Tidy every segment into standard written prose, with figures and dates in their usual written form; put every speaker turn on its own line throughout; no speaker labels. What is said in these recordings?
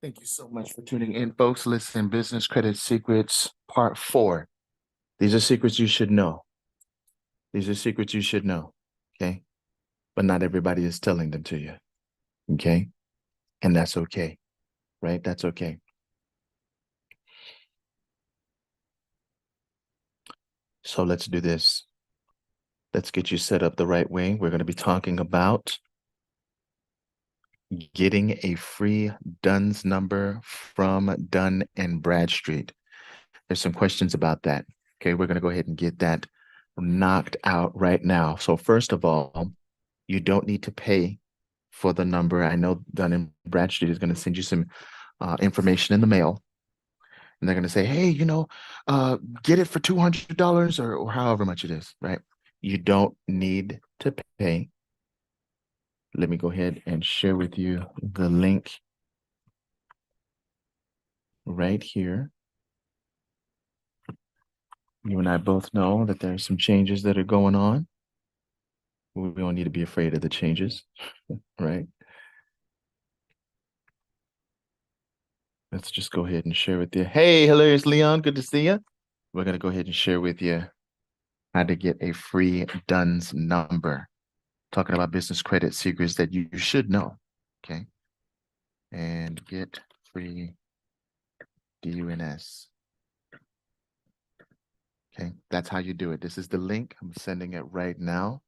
Thank you so much for tuning in, folks. Listen, Business Credit Secrets Part 4. These are secrets you should know. These are secrets you should know. Okay. But not everybody is telling them to you. Okay. And that's okay. Right? That's okay. So let's do this. Let's get you set up the right way. We're going to be talking about getting a free DUNS number from Dun and Bradstreet. There's some questions about that. Okay, we're going to go ahead and get that knocked out right now. So first of all, you don't need to pay for the number. I know Dun and Bradstreet is going to send you some information in the mail, and they're going to say, hey, get it for $200 or however much it is, right? You don't need to pay. Let me go ahead and share with you the link right here. You and I both know that there's some changes that are going on. We don't need to be afraid of the changes, right? Let's just go ahead and share with you. Hey, hilarious Leon, good to see you. We're going to go ahead and share with you how to get a free DUNS number. Talking about business credit secrets that you should know, okay? And get free DUNS. Okay, that's how you do it. This is the link. I'm sending it right now.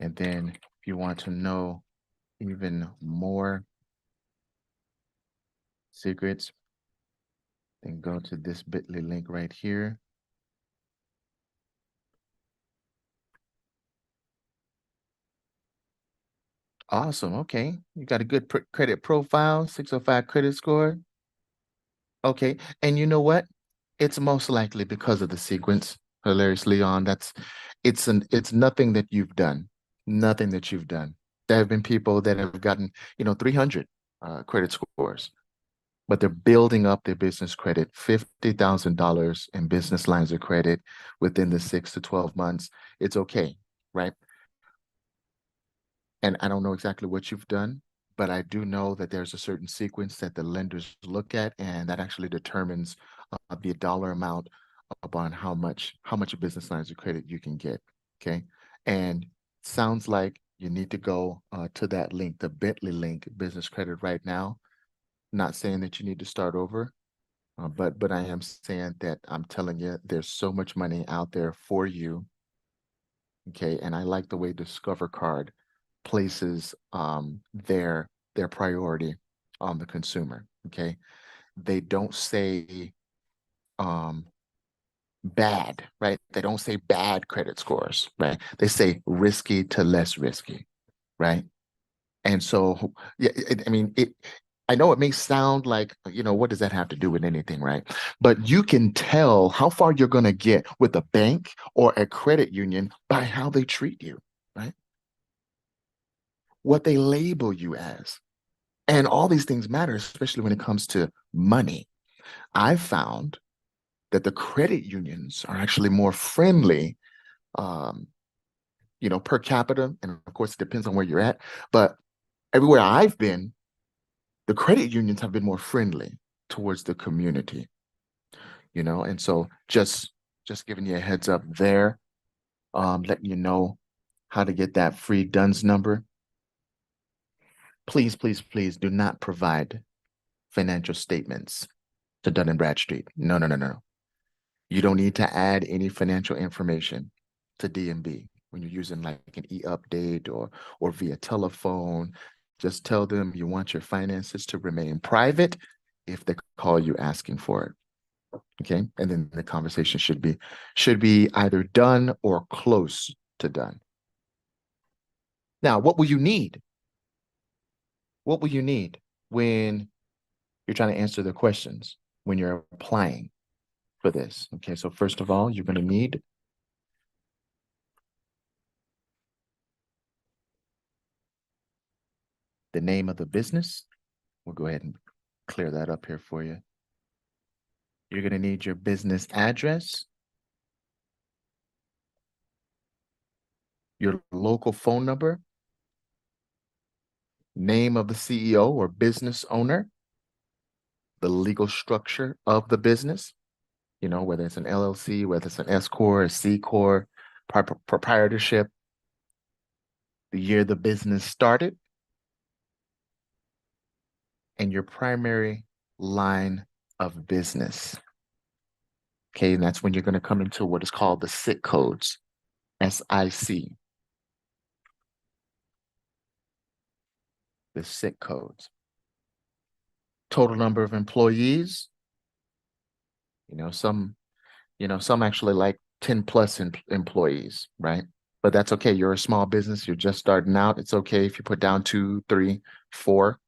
And then if you want to know even more secrets, then go to this bit.ly link right here. Awesome. Okay. You got a good credit profile, 605 credit score. Okay. And you know what? It's most likely because of the sequence, hilarious Leon. It's nothing that you've done. Nothing that you've done. There have been people that have gotten, 300 credit scores, but they're building up their business credit, $50,000 in business lines of credit within the 6 to 12 months. It's okay, right? And I don't know exactly what you've done, but I do know that there's a certain sequence that the lenders look at, and that actually determines the dollar amount upon how much business lines of credit you can get. Okay, and sounds like you need to go to that link, the Bitly link, business credit right now. Not saying that you need to start over, but I am saying that I'm telling you, there's so much money out there for you. Okay, and I like the way Discover Card places their priority on the consumer. Okay, they don't say um bad, right? They don't say bad credit scores, right? They say risky to less risky, right? And so, yeah, I mean, I know it may sound like, what does that have to do with anything, right? But you can tell how far you're going to get with a bank or a credit union by how they treat you, right? What they label you as. And all these things matter, especially when it comes to money. I've found that the credit unions are actually more friendly, um, per capita. And of course, it depends on where you're at. But everywhere I've been, the credit unions have been more friendly towards the community, and so just giving you a heads up there, letting you know how to get that free DUNS number. Please, please, please do not provide financial statements to Dun and Bradstreet. No, no, no, no. You don't need to add any financial information to DMB when you're using like an e-update or via telephone. Just tell them you want your finances to remain private if they call you asking for it. Okay. And then the conversation should be either done or close to done. Now, what will you need? What will you need when you're trying to answer the questions when you're applying for this? Okay, so first of all, you're going to need the name of the business. We'll go ahead and clear that up here for you. You're going to need your business address. your local phone number, name of the CEO or business owner, the legal structure of the business, whether it's an LLC, whether it's an S Corp, a C Corp, proprietorship, the year the business started, and your primary line of business. Okay, and that's when you're going to come into what is called the SIC codes, SIC, the SIC codes. Total number of employees, some some actually like 10 plus employees, right? But that's okay. You're a small business. You're just starting out. It's okay if you put down 2, 3, 4.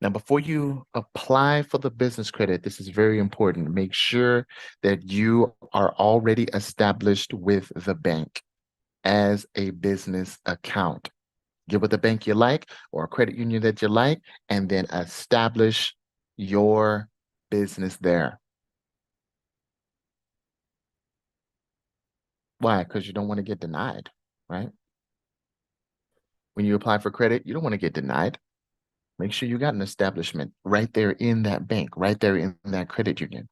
Now, before you apply for the business credit, this is very important. Make sure that you are already established with the bank as a business account. Get with a bank you like or a credit union that you like, and then establish your business there. Why? Because you don't want to get denied, right? When you apply for credit, you don't want to get denied. Make sure you got an establishment right there in that bank, right there in that credit union.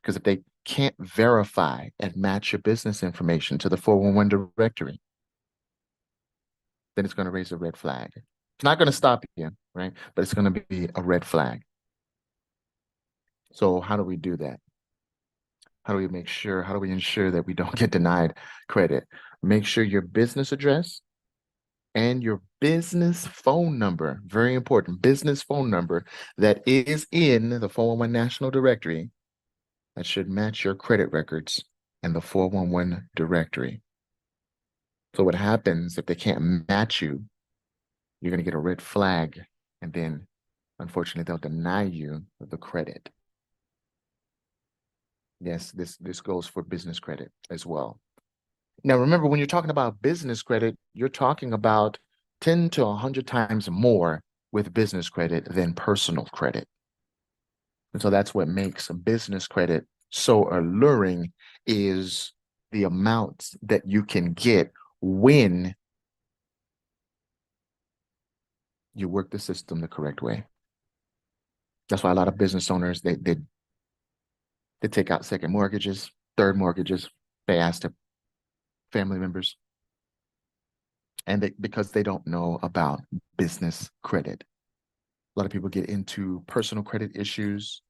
Because if they can't verify and match your business information to the 411 directory, then it's going to raise a red flag. It's not going to stop you, right? But it's going to be a red flag. So how do we do that? How do we ensure that we don't get denied credit? Make sure your business address and your business phone number, very important, business phone number that is in the 411 National Directory that should match your credit records and the 411 directory. So what happens if they can't match you, you're going to get a red flag, and then unfortunately they'll deny you the credit. Yes, this goes for business credit as well. Now, remember, when you're talking about business credit, you're talking about 10 to 100 times more with business credit than personal credit. And so that's what makes business credit so alluring, is the amounts that you can get when you work the system the correct way. That's why a lot of business owners, they take out second mortgages, third mortgages. They ask their family members, and because they don't know about business credit. A lot of people get into personal credit issues,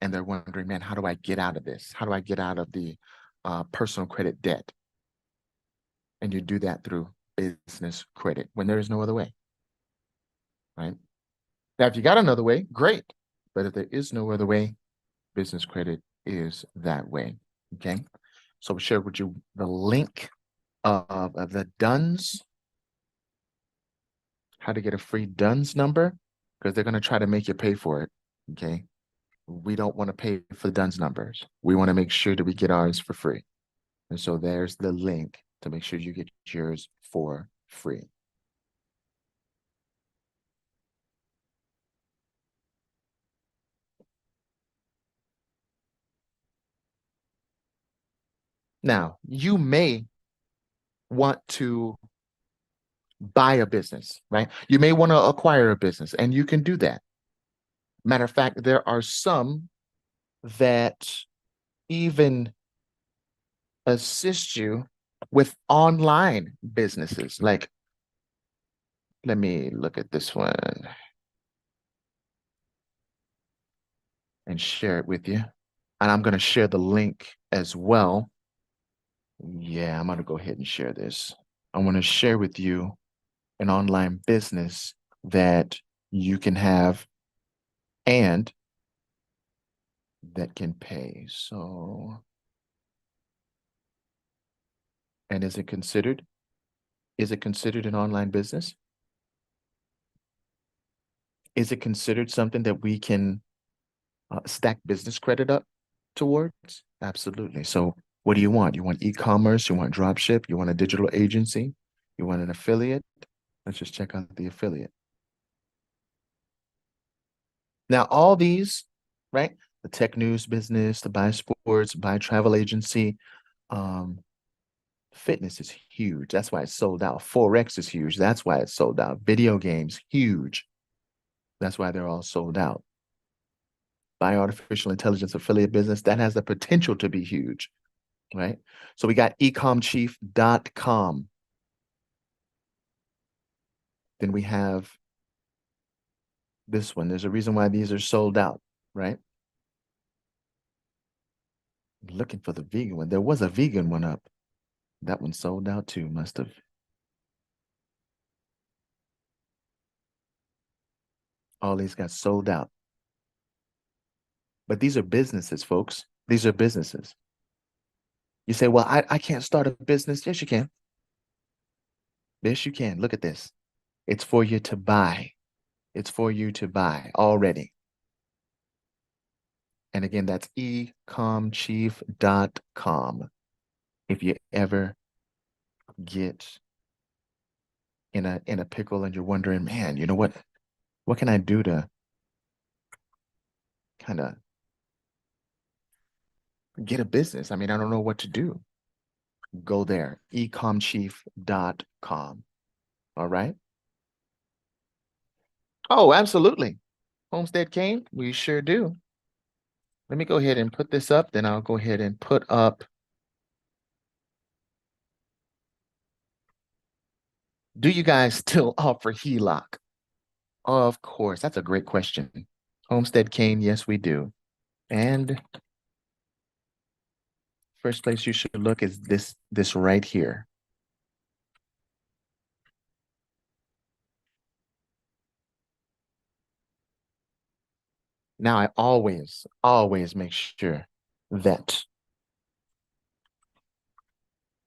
and they're wondering, man, how do I get out of this? How do I get out of the personal credit debt? And you do that through business credit when there is no other way, right? Now, if you got another way, great. But if there is no other way, business credit is that way, okay? So we'll share with you the link of the DUNS, how to get a free DUNS number, because they're going to try to make you pay for it, okay? We don't want to pay for the DUNS numbers. We want to make sure that we get ours for free. And so there's the link to make sure you get yours for free. Now, you may want to buy a business, right? You may want to acquire a business, and you can do that. Matter of fact, there are some that even assist you with online businesses. Like, let me look at this one and share it with you. And I'm going to share the link as well. Yeah, I'm going to go ahead and share this. I want to share with you an online business that you can have and that can pay. So, and is it considered? Is it considered an online business? Is it considered something that we can stack business credit up towards? Absolutely. So What do you want? You want e-commerce? You want dropship? You want a digital agency? You want an affiliate? Let's just check out the affiliate. Now, all these, right? The tech news business, the buy sports, buy travel agency, um, fitness is huge. That's why it's sold out. Forex is huge. That's why it's sold out. Video games, huge. That's why they're all sold out. Buy artificial intelligence affiliate business, that has the potential to be huge, right? So we got ecomchief.com. Then we have this one. There's a reason why these are sold out, right? Looking for the vegan one. There was a vegan one up. That one sold out too, must have. All these got sold out. But these are businesses, folks. These are businesses. You say, well, I can't start a business. Yes, you can. Yes, you can. Look at this. It's for you to buy. It's for you to buy already. And again, that's ecomchief.com. If you ever get in a pickle and you're wondering, man, you know what can I do to kind of get a business? I mean, I don't know what to do. Go there, ecomchief.com. All right. Oh, absolutely. Homestead Cane, we sure do. Let me go ahead and put this up, then I'll go ahead and put up. Do you guys still offer HELOC? Of course, that's a great question. Homestead Cane, yes, we do. And first place you should look is this right here. Now I always make sure that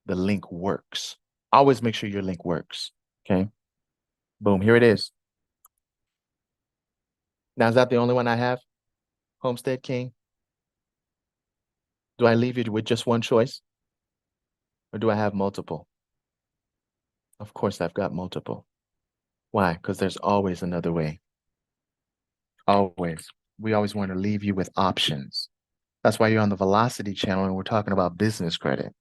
the link works. Always make sure your link works. Okay. Boom, here it is. Now, is that the only one I have? Homestead King? Do I leave you with just one choice? Or do I have multiple? Of course, I've got multiple. Why? Because there's always another way. Always. We always want to leave you with options. That's why you're on the Velocity channel and we're talking about business credit.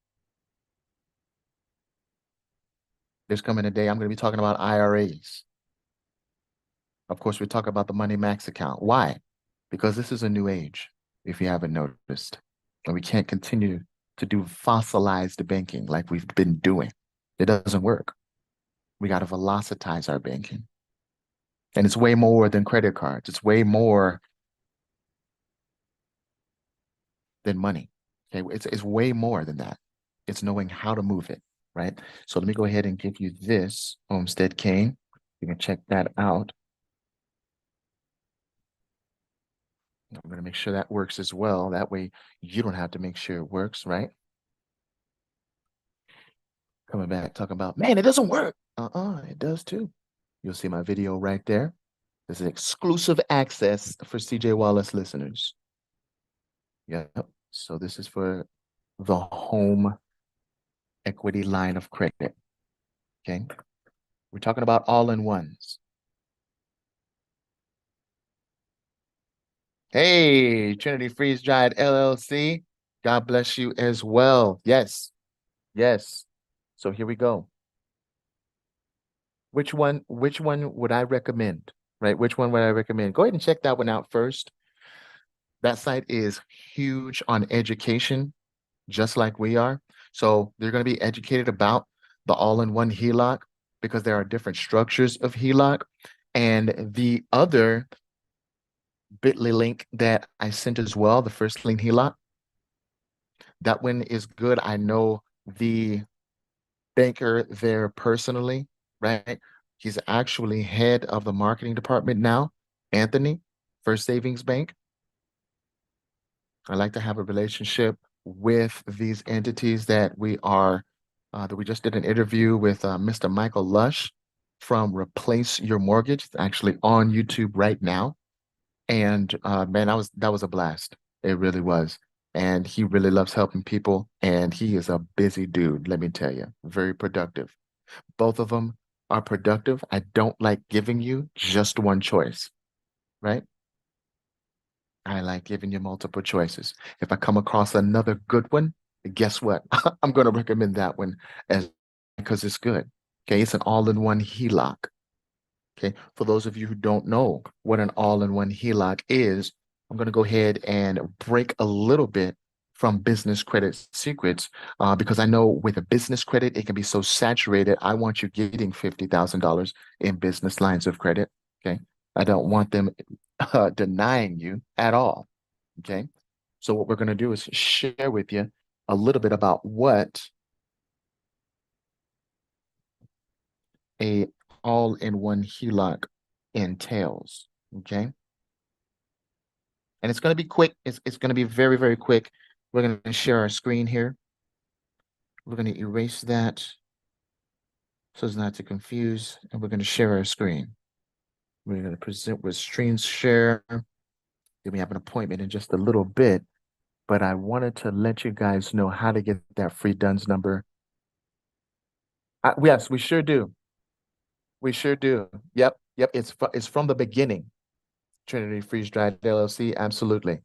There's coming a day I'm going to be talking about IRAs. Of course, we talk about the Money Max account. Why? Because this is a new age, if you haven't noticed. And we can't continue to do fossilized banking like we've been doing. It doesn't work. We got to velocitize our banking. And it's way more than credit cards. It's way more than money. Okay, it's way more than that. It's knowing how to move it, right? So let me go ahead and give you this Homestead Cane. You can check that out. I'm going to make sure that works as well. That way you don't have to make sure it works, right? Coming back, talking about, man, it doesn't work. It does too. You'll see my video right there. This is exclusive access for CJ Wallace listeners. Yep. So this is for the home equity line of credit. Okay. We're talking about all-in-ones. Hey, Trinity Freeze Dried LLC. God bless you as well. Yes. Yes. So here we go. Which one would I recommend? Right? Which one would I recommend? Go ahead and check that one out first. That site is huge on education, just like we are. So they're going to be educated about the all-in-one HELOC because there are different structures of HELOC. And the other bit.ly link that I sent as well, the first link HELOC, that one is good. I know the banker there personally, right? He's actually head of the marketing department now, Anthony, First Savings Bank. I like to have a relationship with these entities that we just did an interview with Mr. Michael Lush from Replace Your Mortgage. It's actually on YouTube right now. And man, that was a blast. It really was. and he really loves helping people. And he is a busy dude, let me tell you, very productive. Both of them are productive. I don't like giving you just one choice, right? I like giving you multiple choices. If I come across another good one, guess what? I'm going to recommend that one as because it's good. Okay, it's an all-in-one HELOC. Okay, for those of you who don't know what an all-in-one HELOC is, I'm going to go ahead and break a little bit from business credit secrets because I know with a business credit, it can be so saturated. I want you getting $50,000 in business lines of credit. Okay, I don't want them denying you at all. Okay, so what we're going to do is share with you a little bit about what a all-in-one HELOC entails. Okay. And it's going to be quick. It's going to be very, very quick. We're going to share our screen here. We're going to erase that so as not to confuse, and we're going to share our screen. We're going to present with screen share. Then we have an appointment in just a little bit, but I wanted to let you guys know how to get that free DUNS number. Yes, we sure do. We sure do. Yep, yep. It's from the beginning. Trinity Freeze Dried LLC. Absolutely.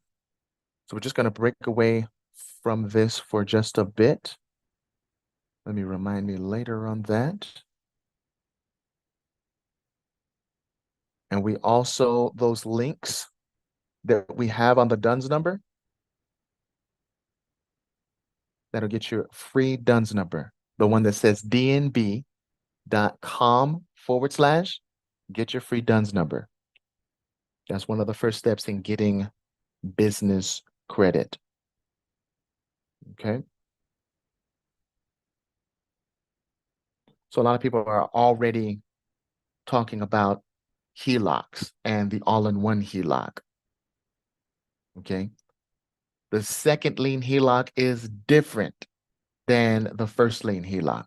So we're just going to break away from this for just a bit. Let me remind me later on that. And we also, those links that we have on the DUNS number, that'll get you a free DUNS number. The one that says dnb.com/, get your free DUNS number. That's one of the first steps in getting business credit. Okay. So a lot of people are already talking about HELOCs and the all-in-one HELOC. Okay. The second lien HELOC is different than the first lien HELOC.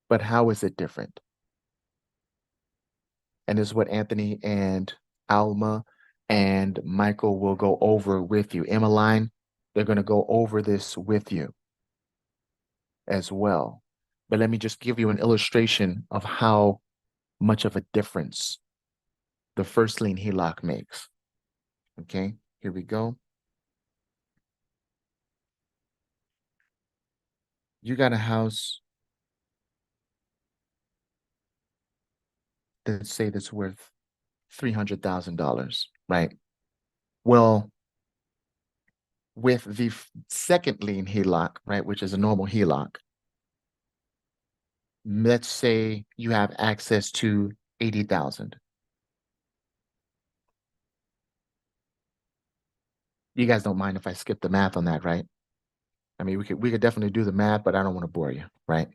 But how is it different? And this is what Anthony and Alma and Michael will go over with you. Emmeline, they're going to go over this with you as well. But let me just give you an illustration of how much of a difference the first lien HELOC makes. Okay, here we go. You got a house, let's say that's worth $300,000, right? Well, with the second lien HELOC, right, which is a normal HELOC, let's say you have access to 80,000. You guys don't mind if I skip the math on that, right? I mean, we could definitely do the math, but I don't want to bore you, right?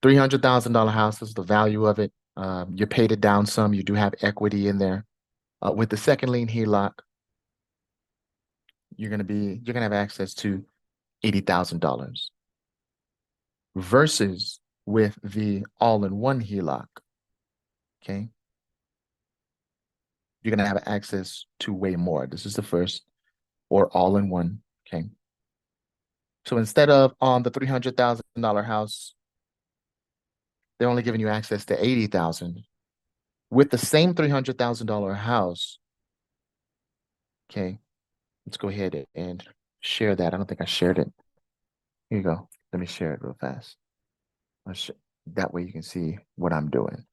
$300,000 house is the value of it. You paid it down some. You do have equity in there. With the second lien HELOC, you're gonna have access to $80,000 versus with the all-in-one HELOC. Okay, you're gonna have access to way more. This is the first or all-in-one. Okay, so instead of on the $300,000 house, they're only giving you access to 80,000. With the same $300,000 house, okay, let's go ahead and share that. I don't think I shared it. Here you go. Let me share it real fast. That way you can see what I'm doing.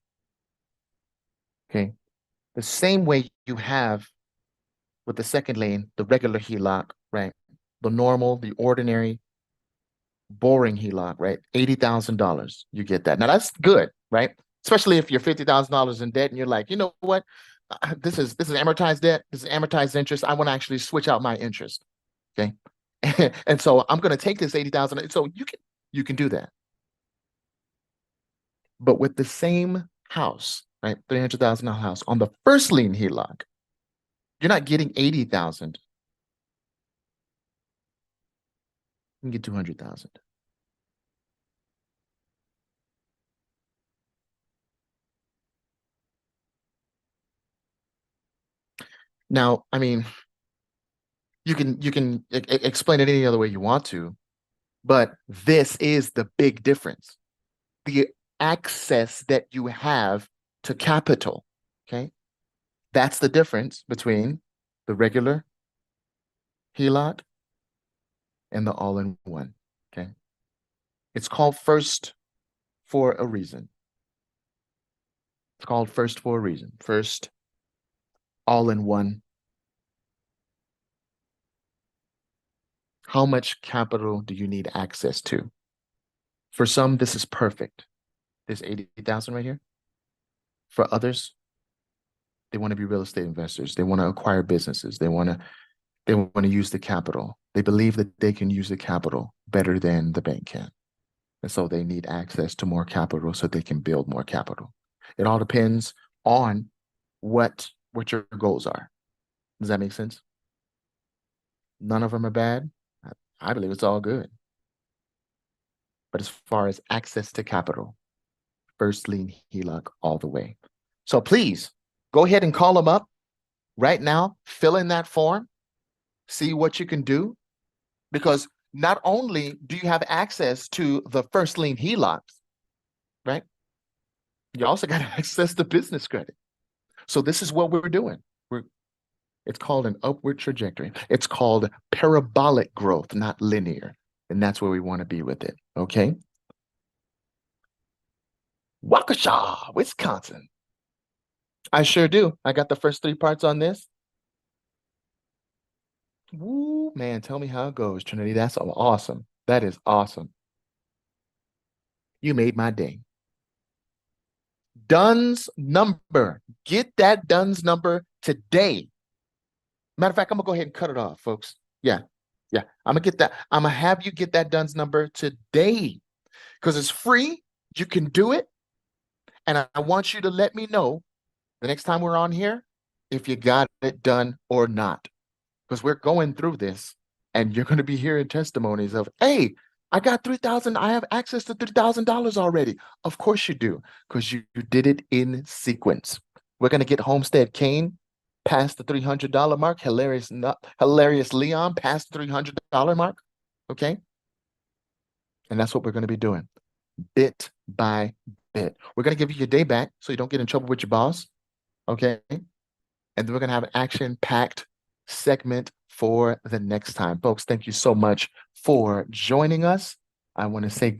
Okay. The same way you have with the second lane, the regular HELOC, right? The normal, the ordinary, boring HELOC, right? $80,000. You get that. Now that's good, right? Especially if you're $50,000 in debt and you're like, you know what? This is amortized debt. This is amortized interest. I want to actually switch out my interest. Okay. And so I'm going to take this 80,000. So you can do that. But with the same house, right? $300,000 house on the first lien HELOC, you're not getting 80,000. You can get 200,000. Now, I mean, You can explain it any other way you want to, but this is the big difference. The access that you have to capital. Okay. That's the difference between the regular HELOC and the all-in-one. Okay. It's called first for a reason. It's called first for a reason. First all-in-one. How much capital do you need access to? For some, this is perfect. There's 80,000 right here. For others, they want to be real estate investors. They want to acquire businesses. They want to use the capital. They believe that they can use the capital better than the bank can. And so they need access to more capital so they can build more capital. It all depends on what your goals are. Does that make sense? None of them are bad. I believe it's all good. But as far as access to capital, first lien HELOC all the way. So please go ahead and call them up right now, fill in that form, see what you can do, because not only do you have access to the first lien HELOCs, right? You also got access to business credit. So this is what we're doing. It's called an upward trajectory. It's called parabolic growth, not linear. And that's where we want to be with it. Okay. Waukesha, Wisconsin. I sure do. I got the first three parts on this. Woo, man, tell me how it goes, Trinity. That's awesome. That is awesome. You made my day. Dunn's number. Get that Dunn's number today. Matter of fact, I'm gonna go ahead and cut it off, folks. Yeah, yeah. I'm gonna get that. I'm gonna have you get that Dunn's number today because it's free. You can do it. And I want you to let me know the next time we're on here if you got it done or not. Because we're going through this and you're going to be hearing testimonies of, hey, I got 3,000. I have access to $3,000 already. Of course you do, because you did it in sequence. We're going to get Homestead Kane past the $300 mark. Hilarious Leon past the $300 mark. Okay. And that's what we're going to be doing bit by bit. We're going to give you your day back so you don't get in trouble with your boss. Okay. And then we're going to have an action-packed segment for the next time. Folks, thank you so much for joining us. I want to say